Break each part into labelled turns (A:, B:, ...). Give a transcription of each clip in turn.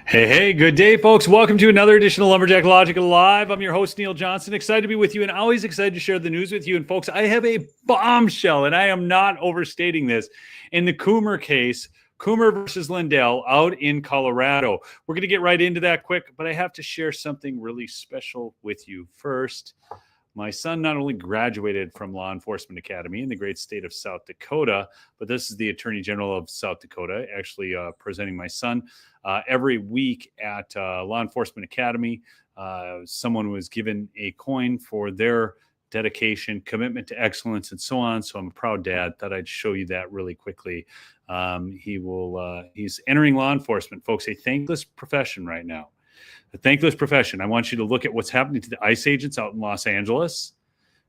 A: Hey, good day, folks. Welcome to another edition of Lumberjack Logic Live. I'm your host, Neil Johnson. Excited to be with you and always excited to share the news with you. And folks, I have a bombshell, and I am not overstating this, in the Coomer case, Coomer versus Lindell out in Colorado. We're going to get right into that quick, but I have to share something really special with you first. My son not only graduated from Law Enforcement Academy in the great state of South Dakota, but this is the Attorney General of South Dakota actually presenting my son every week at Law Enforcement Academy. Someone was given a coin for their dedication, commitment to excellence, and so on. So I'm a proud dad. Thought I'd show you that really quickly. He's entering law enforcement, folks, a thankless profession right now. A thankless profession. I want you to look at what's happening to the ICE agents out in Los Angeles,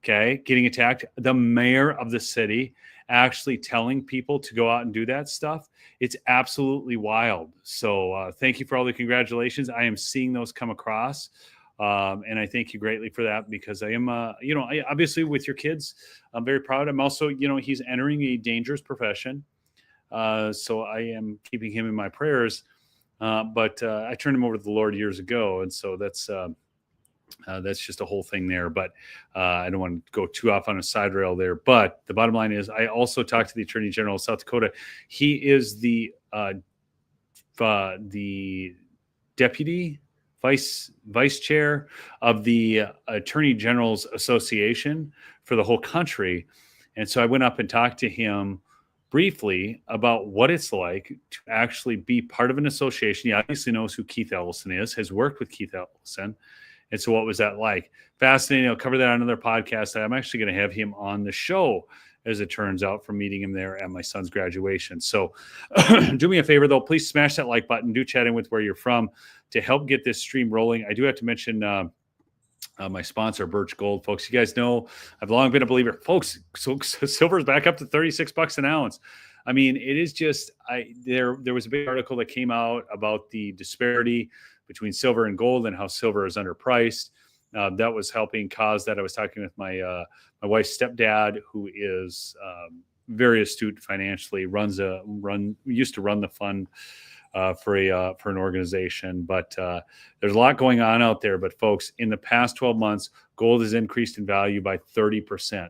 A: okay, getting attacked. The mayor of the city actually telling people to go out and do that stuff. It's absolutely wild. So thank you for all the congratulations. I am seeing those come across. And I thank you greatly for that because I am, obviously with your kids, I'm very proud. I'm also, he's entering a dangerous profession. So I am keeping him in my prayers. But I turned him over to the Lord years ago, and so that's just a whole thing there. But I don't want to go too off on a side rail there. But the bottom line is, I also talked to the Attorney General of South Dakota. He is the deputy vice chair of the Attorney General's Association for the whole country, and so I went up and talked to him briefly about what it's like to actually be part of an association. He obviously knows who Keith Ellison is, has worked with Keith Ellison. And so what was that like? Fascinating. I'll cover that on another podcast. I'm actually going to have him on the show, as it turns out, from meeting him there at my son's graduation. So do me a favor, though. Please smash that like button. Do chat in with where you're from to help get this stream rolling. I do have to mention my sponsor, Birch Gold, folks. You guys know I've long been a believer, folks. So silver is back up to $36 an ounce. I mean, it is just there was a big article that came out about the disparity between silver and gold and how silver is underpriced. That was helping cause that. I was talking with my wife's stepdad, who is very astute financially, used to run the fund for an organization, but there's a lot going on out there. But folks, in the past 12 months, gold has increased in value by 30%.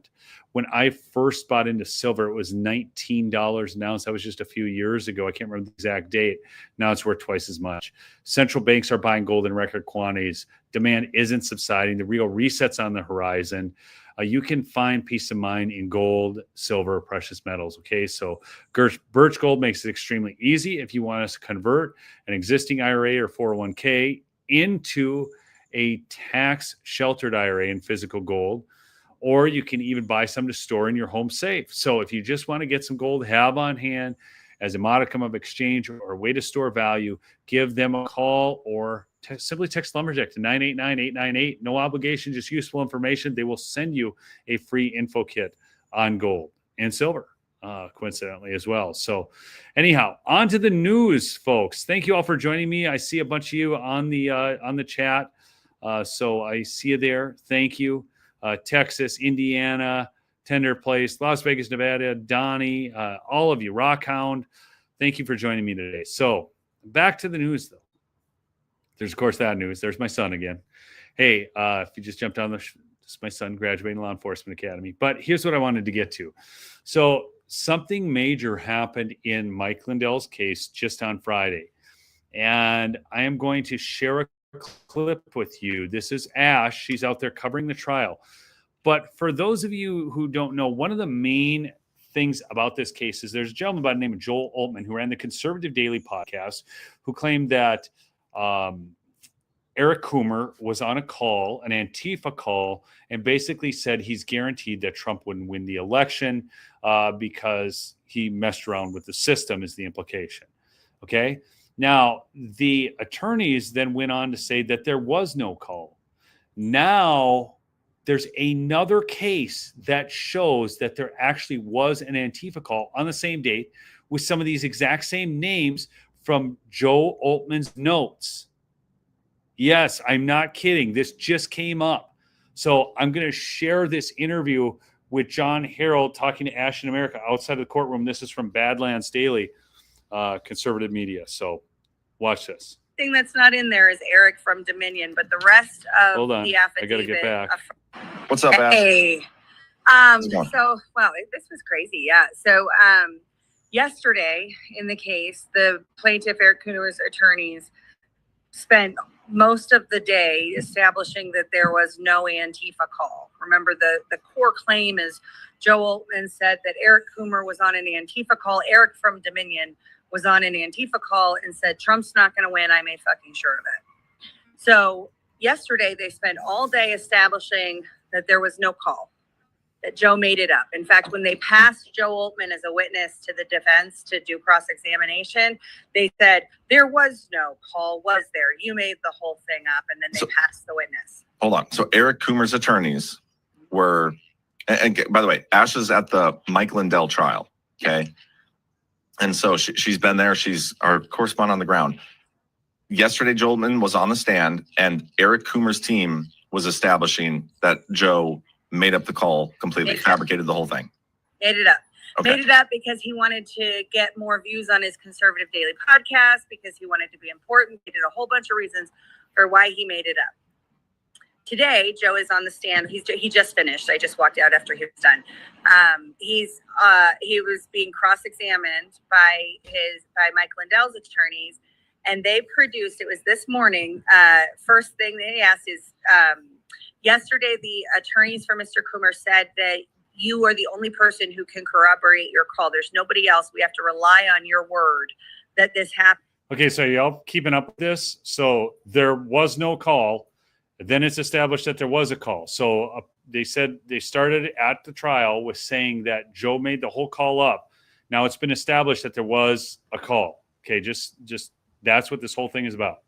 A: When I first bought into silver, it was $19 an ounce. That was just a few years ago. I can't remember the exact date. Now it's worth twice as much. Central banks are buying gold in record quantities. Demand isn't subsiding. The real reset's on the horizon. You can find peace of mind in gold, silver, precious metals. Okay, so Birch Gold makes it extremely easy if you want us to convert an existing IRA or 401k into a tax-sheltered IRA in physical gold, or you can even buy some to store in your home safe. So if you just want to get some gold, have on hand as a modicum of exchange or a way to store value, give them a call or simply text Lumberjack to 989-898. No obligation, just useful information. They will send you a free info kit on gold and silver, coincidentally as well. So anyhow, on to the news, folks. Thank you all for joining me. I see a bunch of you on the chat. So I see you there. Thank you. Texas, Indiana, Tender Place, Las Vegas, Nevada, Donnie, all of you, Rockhound. Thank you for joining me today. So back to the news, though. There's, of course, that news. There's my son again. Hey, if you just jumped on this is my son graduating Law Enforcement Academy. But here's what I wanted to get to. So something major happened in Mike Lindell's case just on Friday. And I am going to share a clip with you. This is Ash. She's out there covering the trial. But for those of you who don't know, one of the main things about this case is there's a gentleman by the name of Joel Altman who ran the Conservative Daily podcast who claimed that Eric Coomer was on a call, an Antifa call, and basically said he's guaranteed that Trump wouldn't win the election because he messed around with the system is the implication. Okay. Now, the attorneys then went on to say that there was no call. Now, there's another case that shows that there actually was an Antifa call on the same date with some of these exact same names from Joe Altman's notes. Yes, I'm not kidding. This just came up. So I'm going to share this interview with John Harold talking to Ash in America outside of the courtroom. This is from Badlands Daily, conservative media. So watch this.
B: thing that's not in there is Eric from Dominion, but the rest of
A: Hold on.
B: the affidavit.
A: I got to get back.
C: What's up, Ash?
B: Hey. So, wow, this was crazy. Yeah. So, yesterday in the case, the plaintiff, Eric Coomer's attorneys, spent most of the day establishing that there was no Antifa call. Remember, the core claim is Joe Altman said that Eric Coomer was on an Antifa call. Eric from Dominion was on an Antifa call and said, Trump's not going to win. I'm fucking sure of it. So yesterday they spent all day establishing that there was no call, that Joe made it up. In fact, when they passed Joe Altman as a witness to the defense to do cross-examination, they said, there was no call, was there? You made the whole thing up, and then they passed the witness.
C: Hold on. So Eric Coomer's attorneys were, and by the way, Ash is at the Mike Lindell trial, okay? And so she's been there. She's our correspondent on the ground. Yesterday, Joe Altman was on the stand, and Eric Coomer's team was establishing that Joe made up the call completely, fabricated the whole thing.
B: Made it up.
C: Okay.
B: Made it up because he wanted to get more views on his conservative daily podcast, because he wanted to be important. He did a whole bunch of reasons for why he made it up. Today, Joe is on the stand. He just finished. I just walked out after he was done. He was being cross-examined by Mike Lindell's attorneys, and they produced. It was this morning. First thing they asked is, yesterday the attorneys for Mr. Coomer said that you are the only person who can corroborate your call. There's nobody else. We have to rely on your word that this happened.
A: Okay, so y'all keeping up with this? So there was no call. Then it's established that there was a call. So they said they started at the trial with saying that Joe made the whole call up. Now it's been established that there was a call. Okay, just that's what this whole thing is about.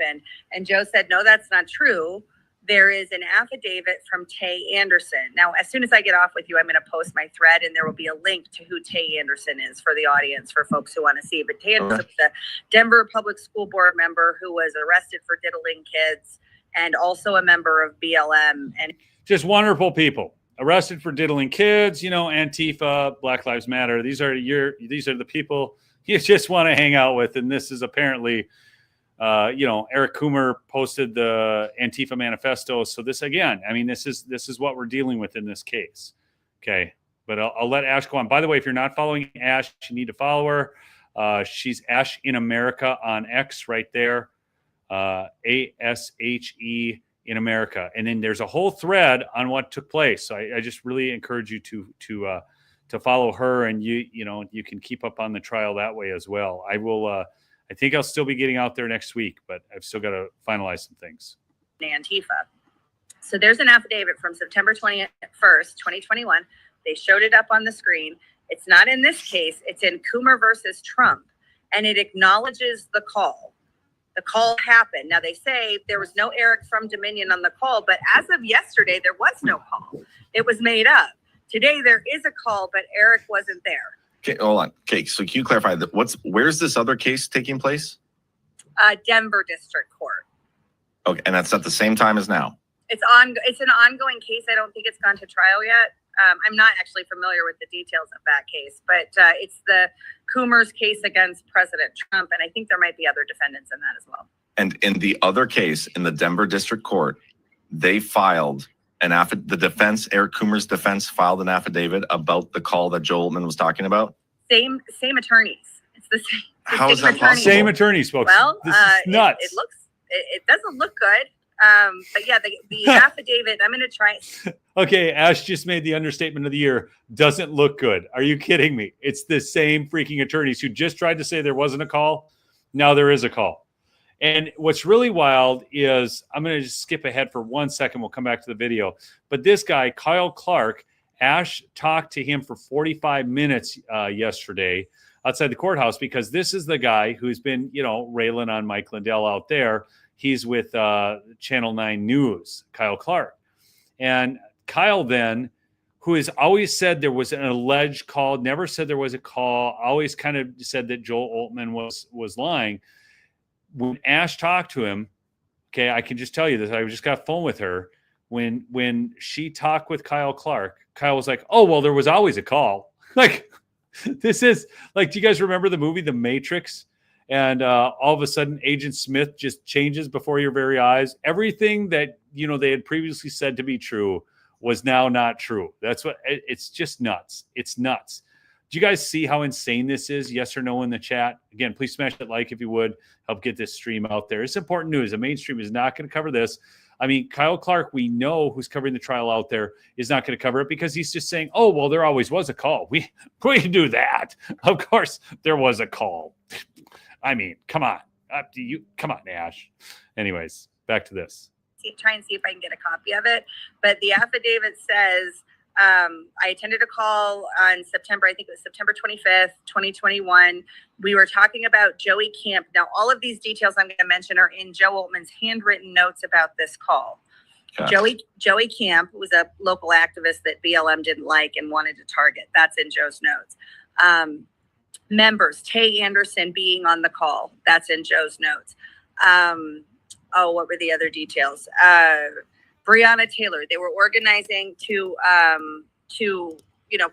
B: And Joe said, no, that's not true. There is an affidavit from Tay Anderson. Now, as soon as I get off with you, I'm going to post my thread, and there will be a link to who Tay Anderson is for the audience, for folks who want to see. But Tay Anderson was a Denver Public School Board member who was arrested for diddling kids, and also a member of BLM. And
A: just wonderful people arrested for diddling kids, Antifa, Black Lives Matter. These are the people you just want to hang out with. And this is apparently, Eric Coomer posted the Antifa manifesto. So this, again, I mean, this is what we're dealing with in this case. Okay. But I'll let Ash go on. By the way, if you're not following Ash, you need to follow her. She's Ash in America on X right there. ASHE in America. And then there's a whole thread on what took place. So I just really encourage you to follow her, and you can keep up on the trial that way as well. I think I'll still be getting out there next week, but I've still got to finalize some things.
B: Antifa. So there's an affidavit from September 21st, 2021. They showed it up on the screen. It's not in this case. It's in Coomer versus Trump, and it acknowledges the call. The call happened. Now, they say there was no Eric from Dominion on the call, but as of yesterday, there was no call. It was made up. Today, there is a call, but Eric wasn't there.
C: Okay, hold on. Okay, so can you clarify that? Where's this other case taking place?
B: Denver District Court.
C: Okay, and that's at the same time as now?
B: It's an ongoing case. I don't think it's gone to trial yet. I'm not actually familiar with the details of that case, but it's the Coomer's case against President Trump, and I think there might be other defendants in that as well. And
C: in the other case, in the Denver District Court, they filed an affidavit. The defense, Eric Coomer's defense, filed an affidavit about the call that Joe Altman was talking about.
B: Same attorneys. It's the same.
C: How is that possible?
A: Same attorneys, folks.
B: Well,
A: this is nuts.
B: It doesn't look good. But yeah, the affidavit, I'm going to try.
A: Okay, Ash just made the understatement of the year. Doesn't look good. Are you kidding me? It's the same freaking attorneys who just tried to say there wasn't a call. Now there is a call. And what's really wild is, I'm going to just skip ahead for 1 second. We'll come back to the video. But this guy, Kyle Clark, Ash talked to him for 45 minutes yesterday outside the courthouse, because this is the guy who's been, railing on Mike Lindell out there. He's with Channel 9 News, Kyle Clark. And Kyle then, who has always said there was an alleged call, never said there was a call, always kind of said that Joel Altman was lying. When Ash talked to him, okay, I can just tell you this, I just got phone with her. When she talked with Kyle Clark, Kyle was like, oh, well, there was always a call. Like, this is, like, do you guys remember the movie The Matrix? And all of a sudden, Agent Smith just changes before your very eyes. Everything that, you know, they had previously said to be true was now not true. That's what, it's just nuts. It's nuts. Do you guys see how insane this is? Yes or no in the chat? Again, please smash that like if you would. Help get this stream out there. It's important news. The mainstream is not going to cover this. I mean, Kyle Clark, we know, who's covering the trial out there, is not going to cover it because he's just saying, oh, well, there always was a call. We can do that. Of course, there was a call. I mean, come on. Come on, Ash. Anyways, back to this.
B: Try and see if I can get a copy of it. But the affidavit says, I attended a call on September 25th, 2021. We were talking about Joey Camp. Now, all of these details I'm going to mention are in Joe Oltman's handwritten notes about this call. Okay. Joey Camp was a local activist that BLM didn't like and wanted to target. That's in Joe's notes. Members, Tay Anderson being on the call. That's in Joe's notes. What were the other details? Breonna Taylor. They were organizing to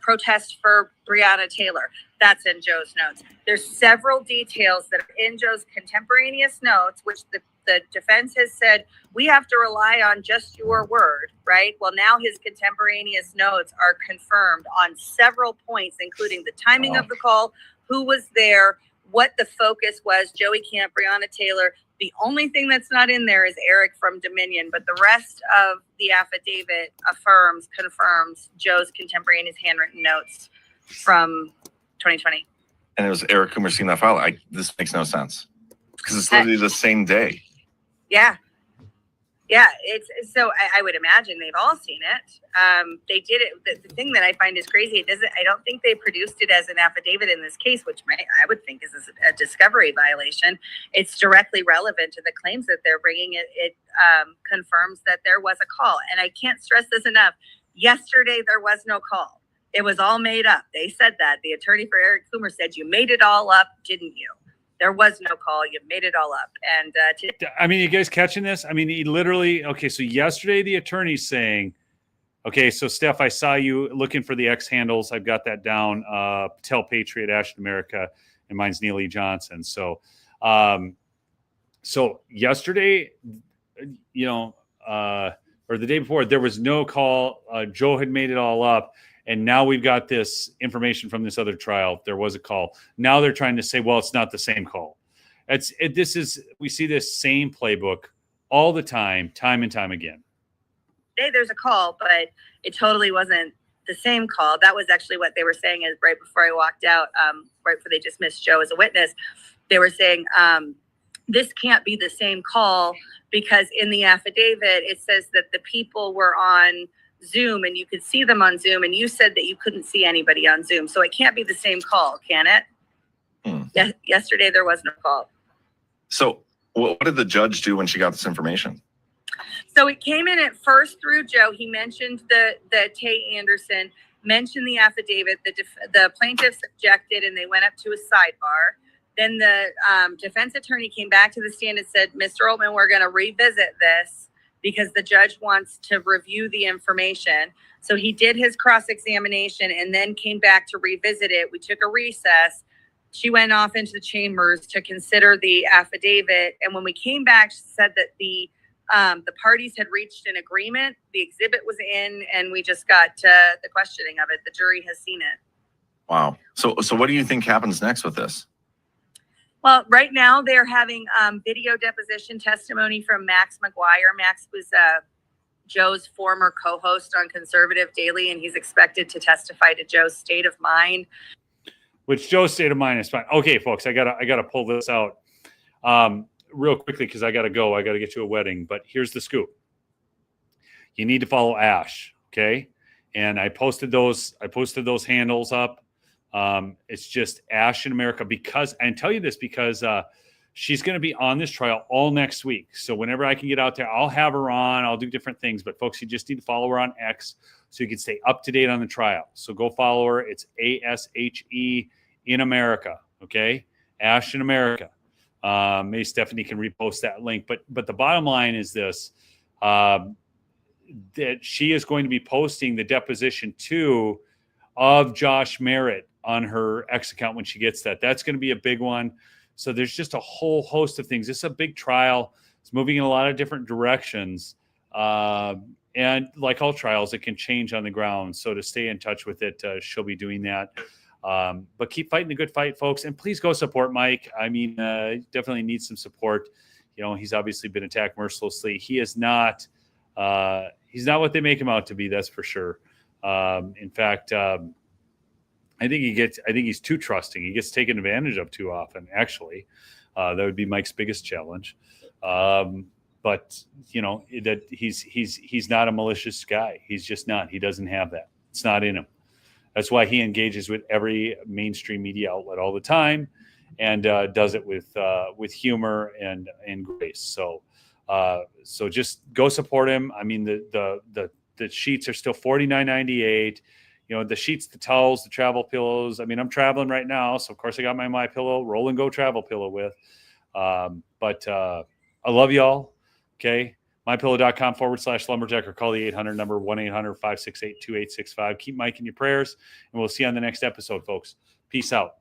B: protest for Breonna Taylor. That's in Joe's notes. There's several details that are in Joe's contemporaneous notes, which the defense has said, we have to rely on just your word, right? Well, now his contemporaneous notes are confirmed on several points, including the timing of the call, who was there, what the focus was, Joey Camp, Breonna Taylor. The only thing that's not in there is Eric from Dominion, but the rest of the affidavit confirms Joe's contemporaneous handwritten notes from 2020.
C: And it was Eric Coomer seeing that file. This makes no sense because it's literally the same day.
B: Yeah. Yeah, so I would imagine they've all seen it. They did it. The thing that I find is crazy. I don't think they produced it as an affidavit in this case, which I would think is a discovery violation. It's directly relevant to the claims that they're bringing. It confirms that there was a call, and I can't stress this enough. Yesterday there was no call. It was all made up. They said that. The attorney for Eric Coomer said, "You made it all up, didn't you?" There was no call. You made it all up. And
A: I mean, you guys catching this? I mean, he literally, okay, so yesterday the attorney's saying, okay, so Steph, I saw you looking for the X handles. I've got that down. Patel Patriot, Ashton America, and mine's Neely Johnson. So yesterday, or the day before, there was no call. Joe had made it all up. And now we've got this information from this other trial. There was a call. Now they're trying to say, well, it's not the same call. We see this same playbook all the time and time again.
B: Today there's a call, but it totally wasn't the same call. That was actually what they were saying is right before I walked out, right before they dismissed Joe as a witness. They were saying, this can't be the same call because in the affidavit, it says that the people were on Zoom and you could see them on Zoom, and you said that you couldn't see anybody on Zoom, so it can't be the same call, can it? Yesterday there was no call. So
C: what did the judge do when she got this information?
B: So it came in at first through Joe. He mentioned the Tay Anderson, mentioned the affidavit. The plaintiffs objected and they went up to a sidebar. Then the defense attorney came back to the stand and said, Mr. Oltman, we're going to revisit this because the judge wants to review the information. So he did his cross-examination and then came back to revisit it. We took a recess. She went off into the chambers to consider the affidavit. And when we came back, she said that the parties had reached an agreement. The exhibit was in, and we just got the questioning of it. The jury has seen it.
C: Wow. So what do you think happens next with this?
B: Well, right now they're having video deposition testimony from Max McGuire. Max was Joe's former co-host on Conservative Daily, and he's expected to testify to Joe's state of mind.
A: Which Joe's state of mind is fine. Okay, folks, I gotta pull this out real quickly because I gotta go. I gotta get to a wedding. But here's the scoop: you need to follow Ash, okay? And I posted those handles up. It's just Ash in America because she's going to be on this trial all next week. So whenever I can get out there, I'll have her on. I'll do different things. But folks, you just need to follow her on X so you can stay up to date on the trial. So go follow her. It's ASHE in America. Okay, Ash in America. Maybe Stephanie can repost that link. But the bottom line is this: that she is going to be posting the deposition of Josh Merritt on her X account when she gets that. That's going to be a big one. So there's just a whole host of things. This is a big trial. It's moving in a lot of different directions. And like all trials, it can change on the ground. So to stay in touch with it, she'll be doing that. But keep fighting the good fight, folks. And please go support Mike. I mean, definitely needs some support. You know, he's obviously been attacked mercilessly. He is not, he's not what they make him out to be. That's for sure. In fact, I think he's too trusting. He gets taken advantage of too often, actually. That would be Mike's biggest challenge. But you know, that he's not a malicious guy. He's just not. He doesn't have that. It's not in him. That's why he engages with every mainstream media outlet all the time, and does it with humor and grace. So just go support him. I mean, the sheets are still $49.98. You know, the sheets, the towels, the travel pillows. I mean, I'm traveling right now, so of course I got my MyPillow Roll and Go travel pillow with. But I love y'all. Okay. MyPillow.com/lumberjack or call the 800 number 1-800-568-2865. Keep Mike in your prayers, and we'll see you on the next episode, folks. Peace out.